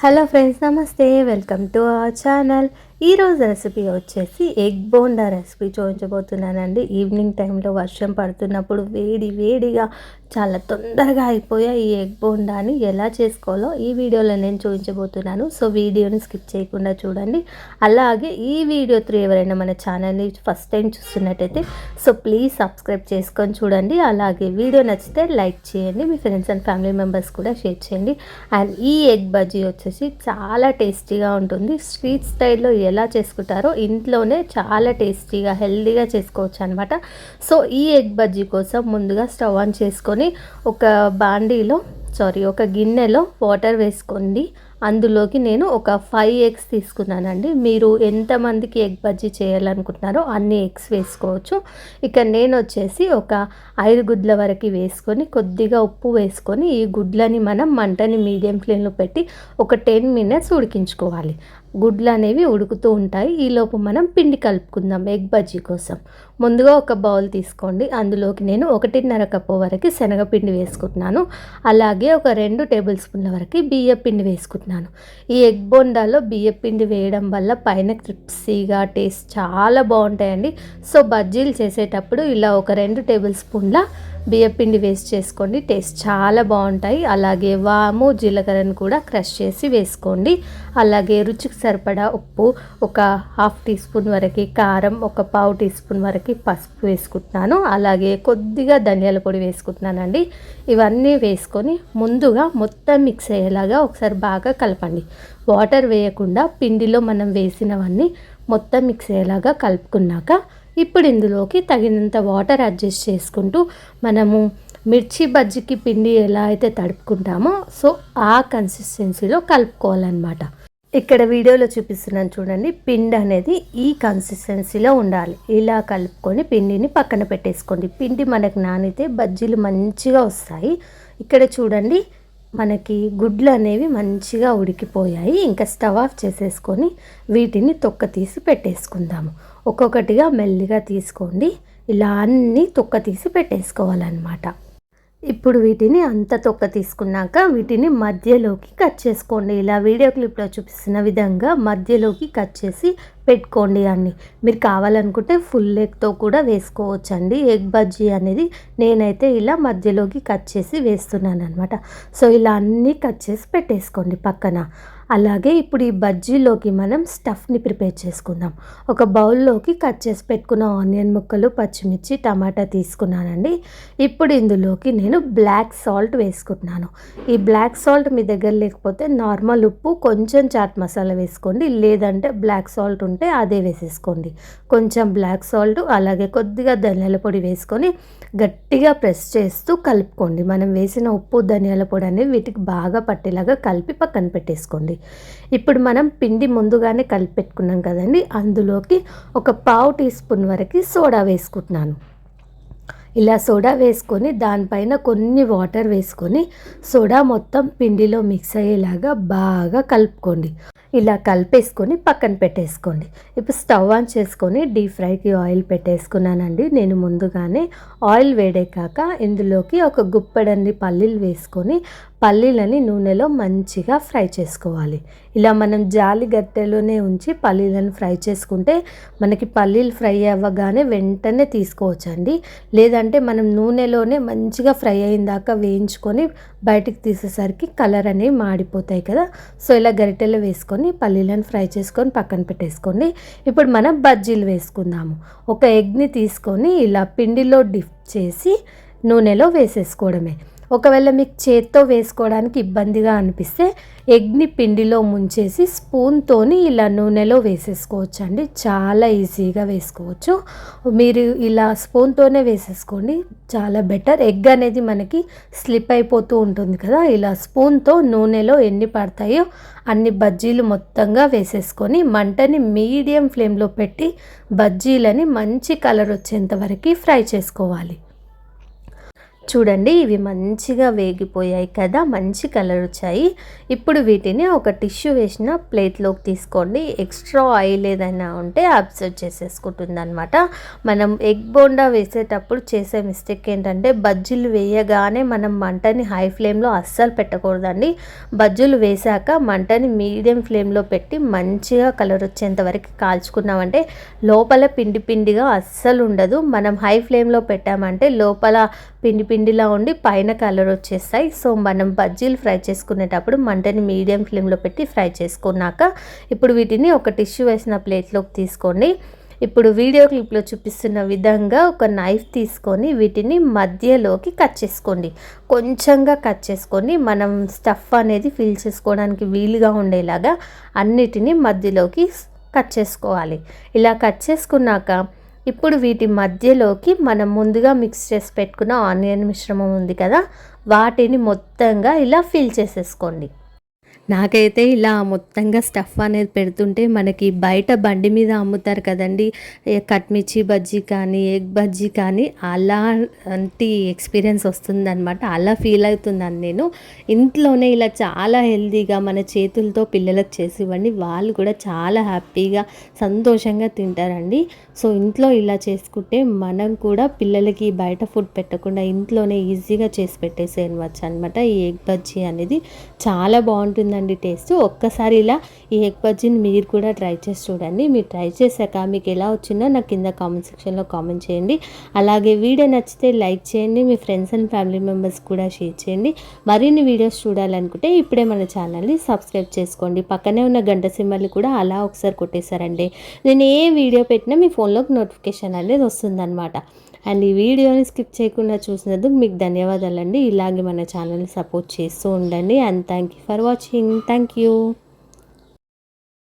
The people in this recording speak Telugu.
హలో ఫ్రెండ్స్, నమస్తే. Welcome to our channel. ఈరోజు రెసిపీ వచ్చేసి ఎగ్ బోండా రెసిపీ చూపించబోతున్నానండి. ఈవినింగ్ టైంలో వర్షం పడుతున్నప్పుడు వేడిగా చాలా తొందరగా అయిపోయే ఈ ఎగ్ బోండాని ఎలా చేసుకోవాలో ఈ వీడియోలో నేను చూపించబోతున్నాను. సో వీడియోని స్కిప్ చేయకుండా చూడండి. అలాగే ఈ వీడియో త్రూ ఎవరైనా మన ఛానల్ని ఫస్ట్ టైం చూస్తున్నట్టయితే సో ప్లీజ్ సబ్స్క్రైబ్ చేసుకొని చూడండి. అలాగే వీడియో నచ్చితే లైక్ చేయండి, మీ ఫ్రెండ్స్ అండ్ ఫ్యామిలీ మెంబర్స్ కూడా షేర్ చేయండి. అండ్ ఈ ఎగ్ బజ్జీ వచ్చేసి చాలా టేస్టీగా ఉంటుంది. స్ట్రీట్ స్టైల్లో ఎలా చేసుకుంటారో ఇంట్లోనే చాలా టేస్టీగా హెల్దీగా చేసుకోవచ్చు అనమాట. సో ఈ ఎగ్ బజ్జీ కోసం ముందుగా స్టవ్ ఆన్ చేసుకొని ఒక గిన్నెలో వాటర్ వేసుకోండి. అందులోకి నేను ఒక 5 ఎగ్స్ తీసుకున్నానండి. మీరు ఎంతమందికి ఎగ్ బజ్జీ చేయాలనుకుంటున్నారో అన్ని ఎగ్స్ వేసుకోవచ్చు. ఇక నేను వచ్చేసి ఒక 5 గుడ్ల వరకు వేసుకొని కొద్దిగా ఉప్పు వేసుకొని ఈ గుడ్లని మనం మంటని మీడియం ఫ్లేమ్లో పెట్టి ఒక 10 మినిట్స్ ఉడికించుకోవాలి. గుడ్లు అనేవి ఉడుకుతూ ఉంటాయి. ఈలోపు మనం పిండి కలుపుకుందాం. ఎగ్ బజ్జీ కోసం ముందుగా ఒక బౌల్ తీసుకోండి. అందులోకి నేను 1.5 కప్పు వరకు శనగపిండి వేసుకుంటున్నాను. అలాగే ఒక 2 టేబుల్ స్పూన్ల వరకు బియ్య పిండి వేసుకుంటున్నాను. ఈ ఎగ్ బోండాలో బియ్య పిండి వేయడం వల్ల పైన క్రిస్పీగా టేస్ట్ చాలా బాగుంటాయండి. సో బజ్జీలు చేసేటప్పుడు ఇలా ఒక 2 టేబుల్ స్పూన్ల బియ్యపిండి వేస్ట్ చేసుకోండి, టేస్ట్ చాలా బాగుంటాయి. అలాగే వాము జీలకర్రను కూడా క్రష్ చేసి వేసుకోండి. అలాగే రుచికి సరిపడా ఉప్పు, ఒక 1/2 టీ స్పూన్ వరకు కారం, ఒక 1/4 టీ స్పూన్ వరకు పసుపు వేసుకుంటున్నాను. అలాగే కొద్దిగా ధనియాల పొడి వేసుకుంటున్నానండి. ఇవన్నీ వేసుకొని ముందుగా మొత్తం మిక్స్ అయ్యేలాగా ఒకసారి బాగా కలపండి. వాటర్ వేయకుండా పిండిలో మనం వేసినవన్నీ మొత్తం మిక్స్ అయ్యేలాగా కలుపుకున్నాక ఇప్పుడు ఇందులోకి తగినంత వాటర్ అడ్జస్ట్ చేసుకుంటూ మనము మిర్చి బజ్జీకి పిండి ఎలా అయితే తడుపుకుంటామో సో ఆ కన్సిస్టెన్సీలో కలుపుకోవాలన్నమాట. ఇక్కడ వీడియోలో చూపిస్తున్నాను చూడండి. పిండి అనేది ఈ కన్సిస్టెన్సీలో ఉండాలి. ఇలా కలుపుకొని పిండిని పక్కన పెట్టేసుకోండి. పిండి మనకు నానితే బజ్జీలు మంచిగా వస్తాయి. ఇక్కడ చూడండి, మనకి గుడ్లు అనేవి మంచిగా ఉడికిపోయాయి. ఇంకా స్టవ్ ఆఫ్ చేసేసుకొని వీటిని తొక్క తీసి పెట్టేసుకుందాము. ఒక్కొక్కటిగా మెల్లిగా తీసుకోండి. ఇలా అన్నీ తొక్క తీసి పెట్టేసుకోవాలన్నమాట. ఇప్పుడు వీటిని అంత తొక్క తీసుకున్నాక వీటిని మధ్యలోకి కట్ చేసుకోండి. ఇలా వీడియో క్లిప్లో చూపిస్తున్న విధంగా మధ్యలోకి కట్ చేసి పెట్టుకోండి. అన్ని మీరు కావాలనుకుంటే ఫుల్ ఎగ్తో కూడా వేసుకోవచ్చండి. ఎగ్ బజ్జీ అనేది నేనైతే ఇలా మధ్యలోకి కట్ చేసి వేస్తున్నాను అనమాట. సో ఇలా అన్నీ కట్ చేసి పెట్టేసుకోండి పక్కన. అలాగే ఇప్పుడు ఈ బజ్జీలోకి మనం స్టఫ్ని ప్రిపేర్ చేసుకుందాం. ఒక బౌల్లోకి కట్ చేసి పెట్టుకున్న ఆనియన్ ముక్కలు, పచ్చిమిర్చి, టమాటా తీసుకున్నానండి. ఇప్పుడు ఇందులోకి నేను బ్లాక్ సాల్ట్ వేసుకుంటున్నాను. ఈ బ్లాక్ సాల్ట్ మీ దగ్గర లేకపోతే నార్మల్ ఉప్పు, కొంచెం చాట్ మసాలా వేసుకోండి. లేదంటే బ్లాక్ సాల్ట్ ఉంటే అదే వేసేసుకోండి. కొంచెం బ్లాక్ సాల్ట్ అలాగే కొద్దిగా ధనియాల పొడి వేసుకొని గట్టిగా ప్రెస్ చేస్తూ కలుపుకోండి. మనం వేసిన ఉప్పు, ధనియాల పొడి అనేవి వీటికి బాగా పట్టేలాగా కలిపి పక్కన పెట్టేసుకోండి. ఇప్పుడు మనం పిండి ముందుగానే కలిపి పెట్టుకున్నాం కదండి, అందులోకి ఒక 1/4 టీ స్పూన్ వరకు సోడా వేసుకుంటున్నాను. ఇలా సోడా వేసుకొని దానిపైన కొన్ని వాటర్ వేసుకొని సోడా మొత్తం పిండిలో మిక్స్ అయ్యేలాగా బాగా కలుపుకోండి. ఇలా కలిపేసుకొని పక్కన పెట్టేసుకోండి. ఇప్పుడు స్టవ్ ఆన్ చేసుకొని డీప్ ఫ్రైకి ఆయిల్ పెట్టేసుకున్నానండి. నేను ముందుగానే ఆయిల్ వేడెక్కాక ఇందులోకి ఒక గుప్పెడన్ని పల్లీలు వేసుకొని పల్లీలని నూనెలో మంచిగా ఫ్రై చేసుకోవాలి. ఇలా మనం జాలి గట్టెలోనే ఉంచి పల్లీలను ఫ్రై చేసుకుంటే మనకి పల్లీలు ఫ్రై అవ్వగానే వెంటనే తీసుకోవచ్చండి. లేదంటే మనం నూనెలోనే మంచిగా ఫ్రై అయిన దాకా వేయించుకొని బయటికి తీసేసరికి కలర్ అనేవి మాడిపోతాయి కదా. సో ఇలా గరిటెలో వేసుకొని పల్లీలను ఫ్రై చేసుకొని పక్కన పెట్టేసుకోండి. ఇప్పుడు మనం బజ్జీలు వేసుకుందాము. ఒక ఎగ్ని తీసుకొని ఇలా పిండిలో డిప్ చేసి నూనెలో వేసేసుకోవడమే. ఒకవేళ మీకు చేత్తో వేసుకోవడానికి ఇబ్బందిగా అనిపిస్తే ఎగ్ని పిండిలో ముంచేసి స్పూన్తోని ఇలా నూనెలో వేసేసుకోవచ్చు అండి. చాలా ఈజీగా వేసుకోవచ్చు. మీరు ఇలా స్పూన్తోనే వేసేసుకోండి, చాలా బెటర్. ఎగ్ అనేది మనకి స్లిప్ అయిపోతూ ఉంటుంది కదా. ఇలా స్పూన్తో నూనెలో ఎన్ని పడతాయో అన్ని బజ్జీలు మొత్తంగా వేసేసుకొని మంటని మీడియం ఫ్లేమ్లో పెట్టి బజ్జీలని మంచి కలర్ వచ్చేంత వరకు ఫ్రై చేసుకోవాలి. చూడండి ఇవి మంచిగా వేగిపోయాయి కదా, మంచి కలర్ వచ్చాయి. ఇప్పుడు వీటిని ఒక టిష్యూ వేసిన ప్లేట్లోకి తీసుకోండి. ఎక్స్ట్రా ఆయిల్ ఏదైనా ఉంటే అబ్జర్వ్ చేసేసుకుంటుంది అనమాట. మనం ఎగ్ బోండా వేసేటప్పుడు చేసే మిస్టేక్ ఏంటంటే బజ్జీలు వేయగానే మనం మంటని హై ఫ్లేమ్లో అస్సలు పెట్టకూడదండి. బజ్జీలు వేసాక మంటని మీడియం ఫ్లేమ్లో పెట్టి మంచిగా కలర్ వచ్చేంత వరకు కాల్చుకున్నామంటే లోపల పిండి పిండిగా అస్సలు ఉండదు. మనం హై ఫ్లేమ్లో పెట్టామంటే లోపల పిండి పిండిలా ఉండి పైన కలర్ వచ్చేస్తాయి. సో మనం బజ్జీలు ఫ్రై చేసుకునేటప్పుడు మంటని మీడియం ఫ్లేమ్లో పెట్టి ఫ్రై చేసుకున్నాక ఇప్పుడు వీటిని ఒక టిష్యూ వేసిన ప్లేట్లోకి తీసుకోండి. ఇప్పుడు వీడియో క్లిప్లో చూపిస్తున్న విధంగా ఒక నైఫ్ తీసుకొని వీటిని మధ్యలోకి కట్ చేసుకోండి. కొంచెంగా కట్ చేసుకొని మనం స్టఫ్ అనేది ఫిల్ చేసుకోవడానికి వీలుగా ఉండేలాగా అన్నిటినీ మధ్యలోకి కట్ చేసుకోవాలి. ఇలా కట్ చేసుకున్నాక ఇప్పుడు వీటి మధ్యలోకి మనం ముందుగా మిక్స్ చేసి పెట్టుకున్న ఆనియన్ మిశ్రమం ఉంది కదా, వాటిని మొత్తంగా ఇలా ఫిల్ చేసేసుకోండి. నాకైతే ఇలా మొత్తంగా స్టఫ్ అనేది పెడుతుంటే మనకి బయట బండి మీద అమ్ముతారు కదండి, కట్మిర్చి బజ్జీ కానీ ఎగ్ బజ్జీ కానీ అలాంటి ఎక్స్పీరియన్స్ వస్తుందన్నమాట. అలా ఫీల్ అవుతున్నాను నేను. ఇంట్లోనే ఇలా చాలా హెల్తీగా మన చేతులతో పిల్లలకు చేసి ఇవ్వండి, వాళ్ళు కూడా చాలా హ్యాపీగా సంతోషంగా తింటారండి. సో ఇంట్లో ఇలా చేసుకుంటే మనం కూడా పిల్లలకి బయట ఫుడ్ పెట్టకుండా ఇంట్లోనే ఈజీగా చేసి పెట్టేసేయవచ్చు అనమాట. ఈ ఎగ్ బజ్జీ అనేది చాలా బాగుంటుందండి టేస్ట్. ఒక్కసారి ఇలా ఈ ఎగ్ బజ్జీని మీరు కూడా ట్రై చేసి చూడండి. మీరు ట్రై చేశాక మీకు ఎలా వచ్చిందో నాకు కింద కామెంట్ సెక్షన్లో కామెంట్ చేయండి. అలాగే వీడియో నచ్చితే లైక్ చేయండి, మీ ఫ్రెండ్స్ అండ్ ఫ్యామిలీ మెంబర్స్ కూడా షేర్ చేయండి. మరిన్ని వీడియోస్ చూడాలనుకుంటే ఇప్పుడే మన ఛానల్ని సబ్స్క్రైబ్ చేసుకోండి. పక్కనే ఉన్న గంట సింబల్ని కూడా అలా ఒకసారి కొట్టేశారండి. నేను ఏ వీడియో పెట్టినా మీ ఫోన్లోకి నోటిఫికేషన్ అనేది వస్తుందన్నమాట. అండ్ ఈ వీడియోని స్కిప్ చేయకుండా చూసినందుకు మీకు ధన్యవాదాలండి. ఇలాగే మన ఛానల్ని సపోర్ట్ చేస్తూ ఉండండి. And thank you for watching. Thank you.